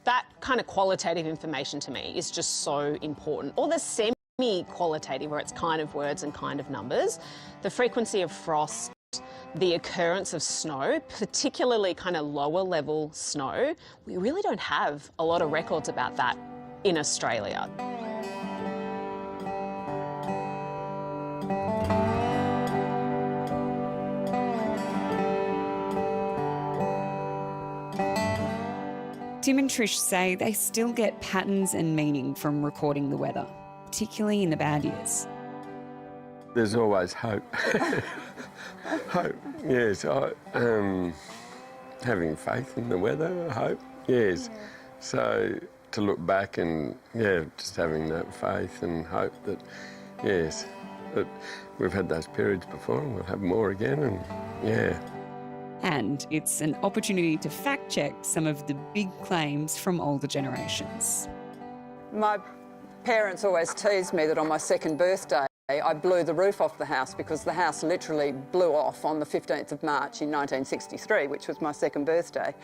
That kind of qualitative information to me is just so important. Or the semi-qualitative, where it's kind of words and kind of numbers. The frequency of frost, the occurrence of snow, particularly kind of lower level snow, we really don't have a lot of records about that in Australia. Tim and Trish say they still get patterns and meaning from recording the weather, particularly in the bad years. There's always hope. Hope, yes. Having faith in the weather, hope, yes. So to look back and, just having that faith and hope that, yes, that we've had those periods before and we'll have more again and, And it's an opportunity to fact-check some of the big claims from older generations. My parents always teased me that on my second birthday I blew the roof off the house because the house literally blew off on the 15th of March in 1963, which was my second birthday.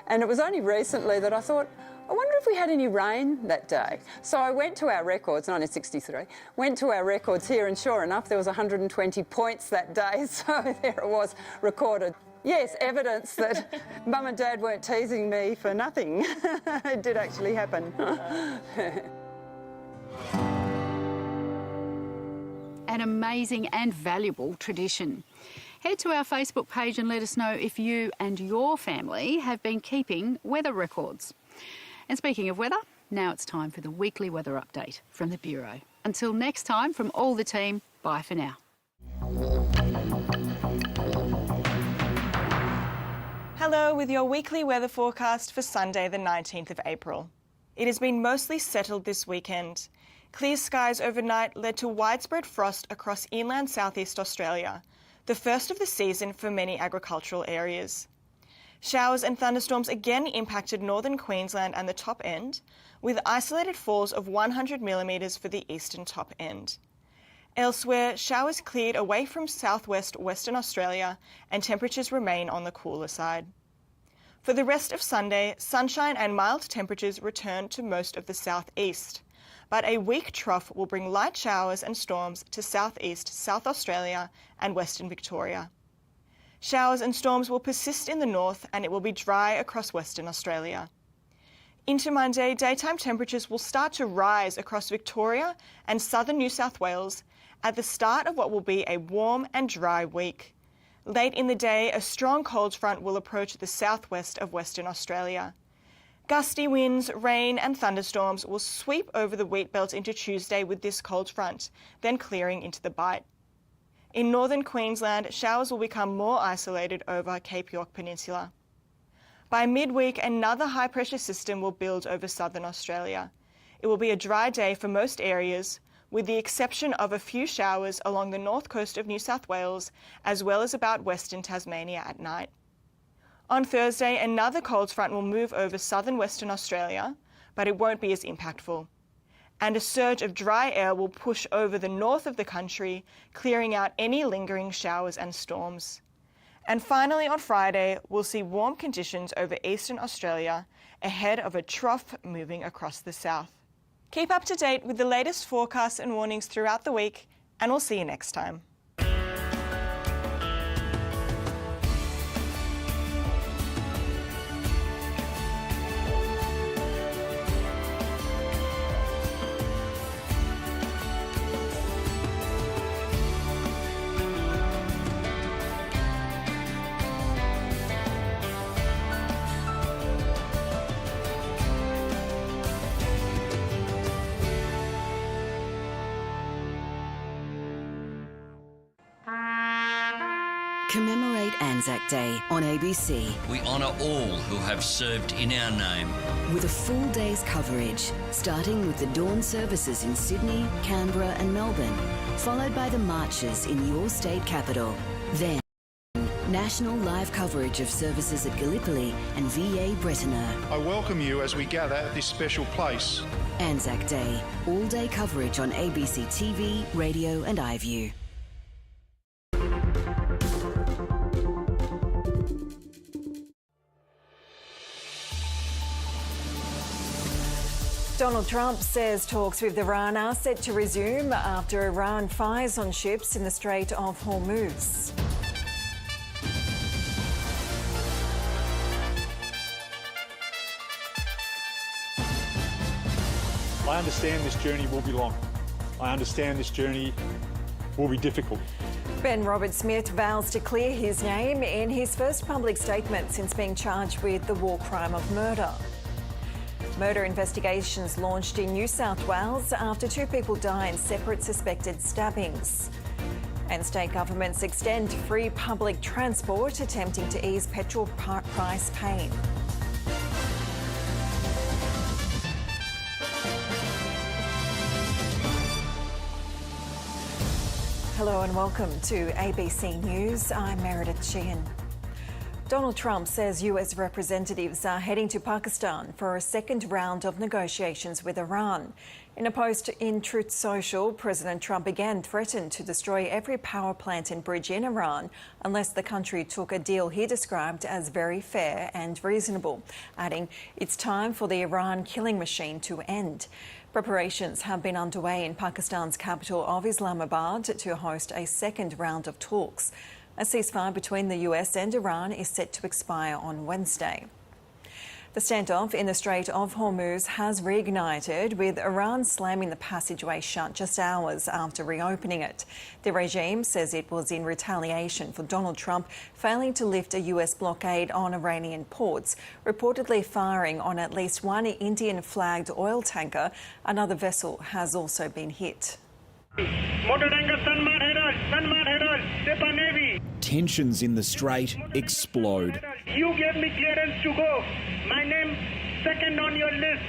And it was only recently that I thought, I wonder if we had any rain that day. So I went to our records, 1963, went to our records here, and sure enough, there was 120 points that day. So there it was recorded. Yes, evidence that Mum and Dad weren't teasing me for nothing. It did actually happen. An amazing and valuable tradition. Head to our Facebook page and let us know if you and your family have been keeping weather records. And speaking of weather, now it's time for the weekly weather update from the Bureau. Until next time, from all the team, bye for now. Hello, with your weekly weather forecast for Sunday the 19th of April. It has been mostly settled this weekend. Clear skies overnight led to widespread frost across inland southeast Australia, the first of the season for many agricultural areas. Showers and thunderstorms again impacted northern Queensland and the top end, with isolated falls of 100 millimetres for the eastern top end. Elsewhere, showers cleared away from southwest Western Australia and temperatures remain on the cooler side. For the rest of Sunday, sunshine and mild temperatures return to most of the southeast, but a weak trough will bring light showers and storms to southeast South Australia and Western Victoria. Showers and storms will persist in the north and it will be dry across Western Australia. Into Monday, daytime temperatures will start to rise across Victoria and southern New South Wales at the start of what will be a warm and dry week. Late in the day, a strong cold front will approach the southwest of Western Australia. Gusty winds, rain and thunderstorms will sweep over the wheat belt into Tuesday with this cold front, then clearing into the Bight. In northern Queensland, showers will become more isolated over Cape York Peninsula. By midweek, another high-pressure system will build over southern Australia. It will be a dry day for most areas, with the exception of a few showers along the north coast of New South Wales, as well as about western Tasmania at night. On Thursday, another cold front will move over southern Western Australia, but it won't be as impactful. And a surge of dry air will push over the north of the country, clearing out any lingering showers and storms. And finally, on Friday, we'll see warm conditions over eastern Australia ahead of a trough moving across the south. Keep up to date with the latest forecasts and warnings throughout the week, and we'll see you next time. Commemorate Anzac Day on ABC. We honour all who have served in our name. With a full day's coverage, starting with the dawn services in Sydney, Canberra and Melbourne, followed by the marches in your state capital. Then, national live coverage of services at Gallipoli and VA Bretonneau. I welcome you as we gather at this special place. Anzac Day, all-day coverage on ABC TV, radio and iView. Donald Trump says talks with Iran are set to resume after Iran fires on ships in the Strait of Hormuz. I understand this journey will be long. I understand this journey will be difficult. Ben Robert-Smith vows to clear his name in his first public statement since being charged with the war crime of murder. Murder investigations launched in New South Wales after 2 people die in separate suspected stabbings. And state governments extend free public transport, attempting to ease petrol price pain. Hello and welcome to ABC News. I'm Meredith Sheehan. Donald Trump says US representatives are heading to Pakistan for a second round of negotiations with Iran. In a post in Truth Social, President Trump again threatened to destroy every power plant and bridge in Iran unless the country took a deal he described as very fair and reasonable, adding it's time for the Iran killing machine to end. Preparations have been underway in Pakistan's capital of Islamabad to host a second round of talks. A ceasefire between the US and Iran is set to expire on Wednesday. The standoff in the Strait of Hormuz has reignited, with Iran slamming the passageway shut just hours after reopening it. The regime says it was in retaliation for Donald Trump failing to lift a US blockade on Iranian ports, reportedly firing on at least one Indian-flagged oil tanker. Another vessel has also been hit. Tensions in the Strait explode. You gave me clearance to go. My name second on your list.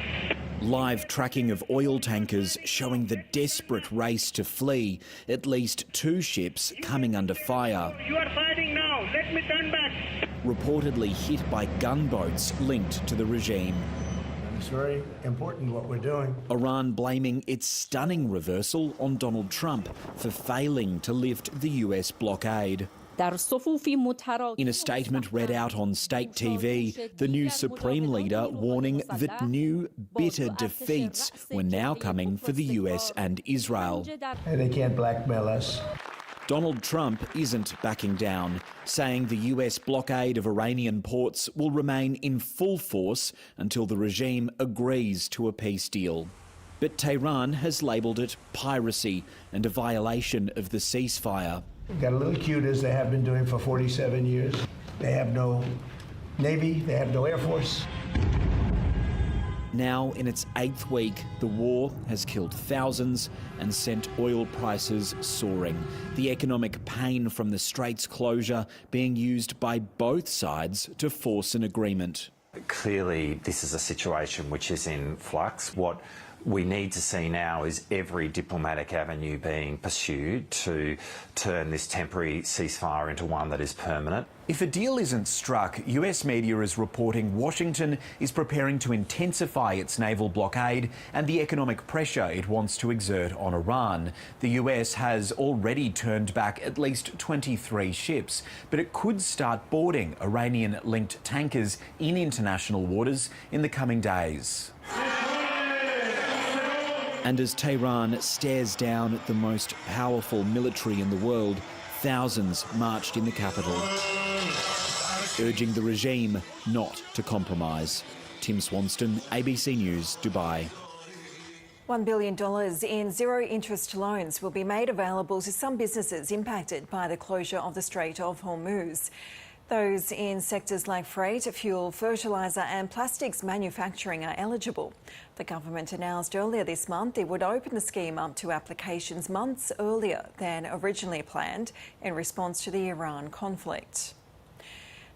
Live tracking of oil tankers showing the desperate race to flee. At least 2 ships coming under fire. You are fighting now. Let me turn back. Reportedly hit by gunboats linked to the regime. It's very important what we're doing. Iran blaming its stunning reversal on Donald Trump for failing to lift the US blockade. In a statement read out on state TV, the new Supreme Leader warning that new, bitter defeats were now coming for the US and Israel. And they can't blackmail us. Donald Trump isn't backing down, saying the US blockade of Iranian ports will remain in full force until the regime agrees to a peace deal. But Tehran has labelled it piracy and a violation of the ceasefire. Got a little cute, as they have been doing for 47 years. They have no Navy, they have no Air Force. Now, in its 8th week, the war has killed thousands and sent oil prices soaring. The economic pain from the Strait's closure being used by both sides to force an agreement. Clearly, this is a situation which is in flux. What we need to see now is every diplomatic avenue being pursued to turn this temporary ceasefire into one that is permanent. If a deal isn't struck, US media is reporting Washington is preparing to intensify its naval blockade and the economic pressure it wants to exert on Iran. The US has already turned back at least 23 ships, but it could start boarding Iranian-linked tankers in international waters in the coming days. And as Tehran stares down at the most powerful military in the world, thousands marched in the capital, urging the regime not to compromise. Tim Swanston, ABC News, Dubai. $1 billion in zero-interest loans will be made available to some businesses impacted by the closure of the Strait of Hormuz. Those in sectors like freight, fuel, fertiliser and plastics manufacturing are eligible. The government announced earlier this month it would open the scheme up to applications months earlier than originally planned in response to the Iran conflict.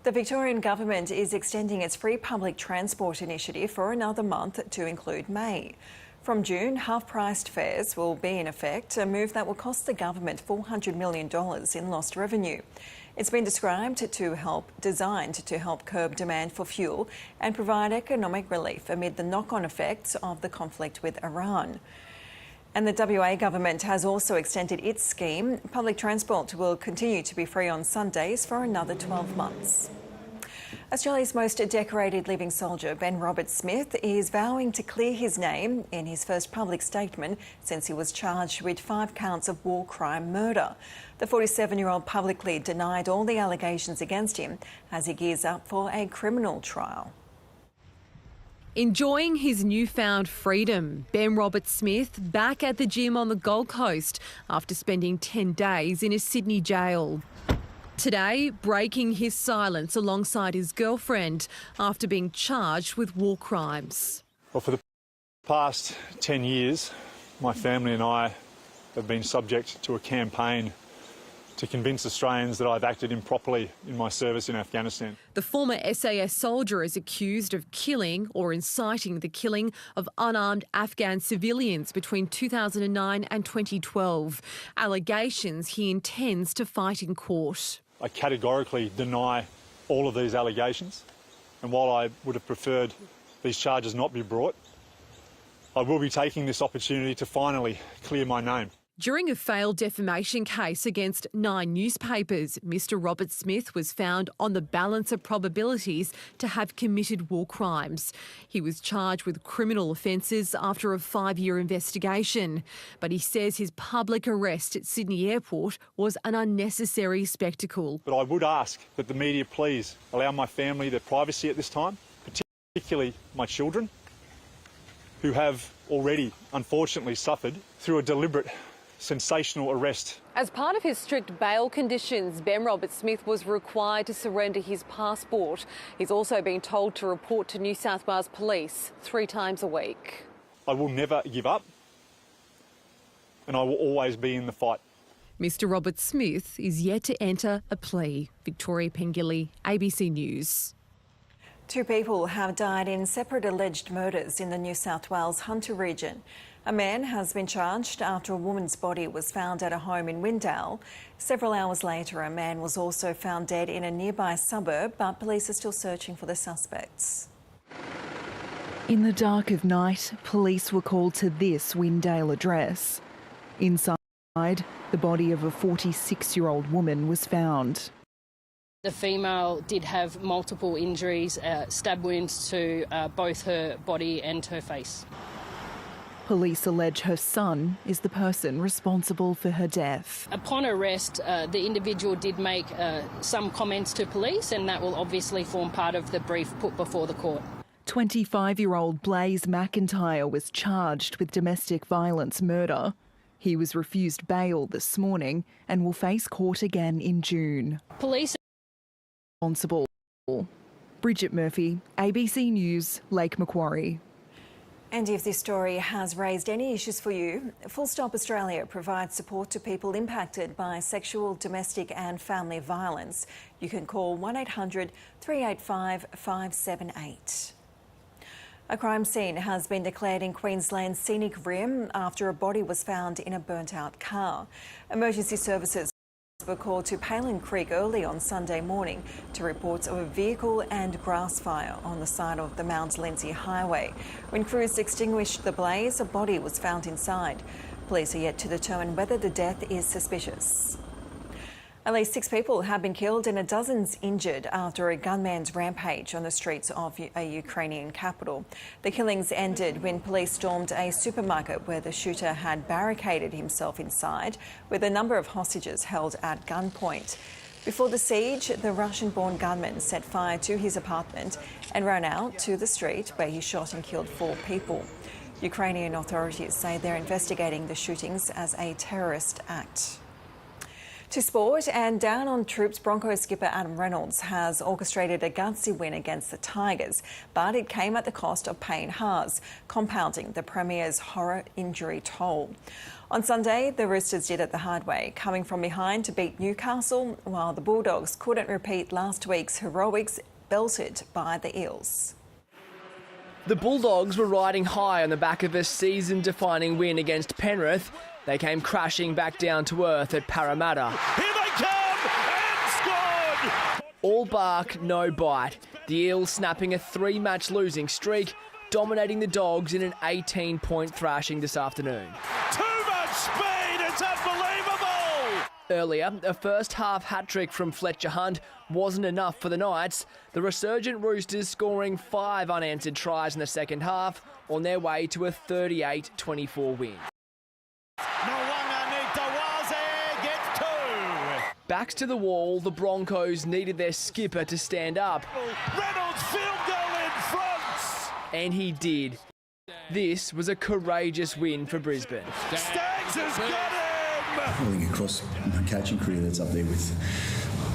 The Victorian government is extending its free public transport initiative for another month to include May. From June, half-priced fares will be in effect, a move that will cost the government $400 million in lost revenue. It's been designed to help curb demand for fuel and provide economic relief amid the knock-on effects of the conflict with Iran. And the WA government has also extended its scheme. Public transport will continue to be free on Sundays for another 12 months. Australia's most decorated living soldier, Ben Robert Smith, is vowing to clear his name in his first public statement since he was charged with 5 counts of war crime murder. The 47-year-old publicly denied all the allegations against him as he gears up for a criminal trial. Enjoying his newfound freedom, Ben Robert Smith back at the gym on the Gold Coast after spending 10 days in a Sydney jail. Today, breaking his silence alongside his girlfriend after being charged with war crimes. Well, for the past 10 years, my family and I have been subject to a campaign to convince Australians that I've acted improperly in my service in Afghanistan. The former SAS soldier is accused of killing or inciting the killing of unarmed Afghan civilians between 2009 and 2012. Allegations he intends to fight in court. I categorically deny all of these allegations, and while I would have preferred these charges not be brought, I will be taking this opportunity to finally clear my name. During a failed defamation case against 9 newspapers, Mr Robert Smith was found on the balance of probabilities to have committed war crimes. He was charged with criminal offences after a 5-year investigation, but he says his public arrest at Sydney Airport was an unnecessary spectacle. But I would ask that the media please allow my family their privacy at this time, particularly my children, who have already unfortunately suffered through a deliberate sensational arrest. As part of his strict bail conditions, Ben Robert Smith was required to surrender his passport. He's also been told to report to New South Wales Police 3 times a week. I will never give up, and I will always be in the fight. Mr Robert Smith is yet to enter a plea. Victoria Pengilly, ABC News. 2 people have died in separate alleged murders in the New South Wales Hunter region. A man has been charged after a woman's body was found at a home in Windale. Several hours later, a man was also found dead in a nearby suburb, but police are still searching for the suspects. In the dark of night, police were called to this Windale address. Inside, the body of a 46-year-old woman was found. The female did have multiple injuries, stab wounds to both her body and her face. Police allege her son is the person responsible for her death. Upon arrest, the individual did make some comments to police, and that will obviously form part of the brief put before the court. 25-year-old Blaze McIntyre was charged with domestic violence murder. He was refused bail this morning and will face court again in June. Police responsible. Bridget Murphy, ABC News, Lake Macquarie. And if this story has raised any issues for you, Full Stop Australia provides support to people impacted by sexual, domestic and family violence. You can call 1800 385 578. A crime scene has been declared in Queensland's Scenic Rim after a body was found in a burnt-out car. Emergency services were called to Palin Creek early on Sunday morning to reports of a vehicle and grass fire on the side of the Mount Lindsay Highway. When crews extinguished the blaze, a body was found inside. Police are yet to determine whether the death is suspicious. At least 6 people have been killed and dozens injured after a gunman's rampage on the streets of a Ukrainian capital. The killings ended when police stormed a supermarket where the shooter had barricaded himself inside, with a number of hostages held at gunpoint. Before the siege, the Russian-born gunman set fire to his apartment and ran out to the street where he shot and killed 4 people. Ukrainian authorities say they're investigating the shootings as a terrorist act. To sport, and down on troops, Broncos skipper Adam Reynolds has orchestrated a gutsy win against the Tigers, but it came at the cost of Payne Haas, compounding the Premier's horror injury toll. On Sunday, the Roosters did it the hard way, coming from behind to beat Newcastle, while the Bulldogs couldn't repeat last week's heroics, belted by the Eels. The Bulldogs were riding high on the back of a season-defining win against Penrith. They came crashing back down to earth at Parramatta. Here they come, and scored! All bark, no bite. The Eels snapping a 3-match losing streak, dominating the Dogs in an 18-point thrashing this afternoon. Too much speed, it's unbelievable! Earlier, a first-half hat-trick from Fletcher Hunt wasn't enough for the Knights. The resurgent Roosters scoring 5 unanswered tries in the second half on their way to a 38-24 win. Backs to the wall, the Broncos needed their skipper to stand up. Reynolds field goal in front! And he did. This was a courageous win for Brisbane. Staggs has got him! I think across my coaching career, that's up there with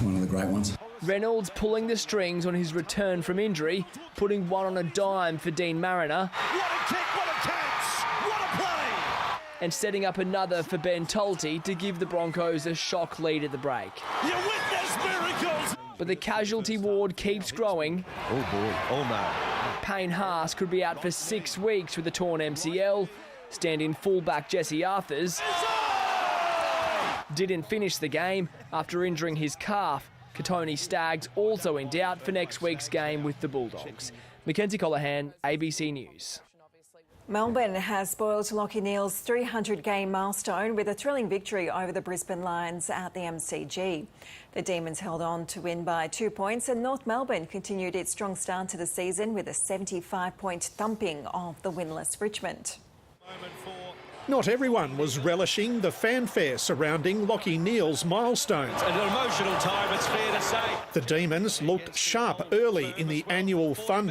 one of the great ones. Reynolds pulling the strings on his return from injury, putting one on a dime for Dean Mariner. What a kick, what a catch, what a play! And setting up another for Ben Tolte to give the Broncos a shock lead at the break. You witness miracles! But the casualty ward keeps growing. Oh boy, oh no. Payne Haas could be out for 6 weeks with a torn MCL. Stand-in fullback Jesse Arthurs didn't finish the game after injuring his calf. Katoni Staggs also in doubt for next week's game with the Bulldogs. Mackenzie Colohan, ABC News. Melbourne has spoiled Lachie Neale's 300-game milestone with a thrilling victory over the Brisbane Lions at the MCG. The Demons held on to win by 2 points, and North Melbourne continued its strong start to the season with a 75-point thumping of the winless Richmond. Not everyone was relishing the fanfare surrounding Lachie Neale's milestones. An emotional time, it's fair to say. The Demons looked sharp early in the annual fund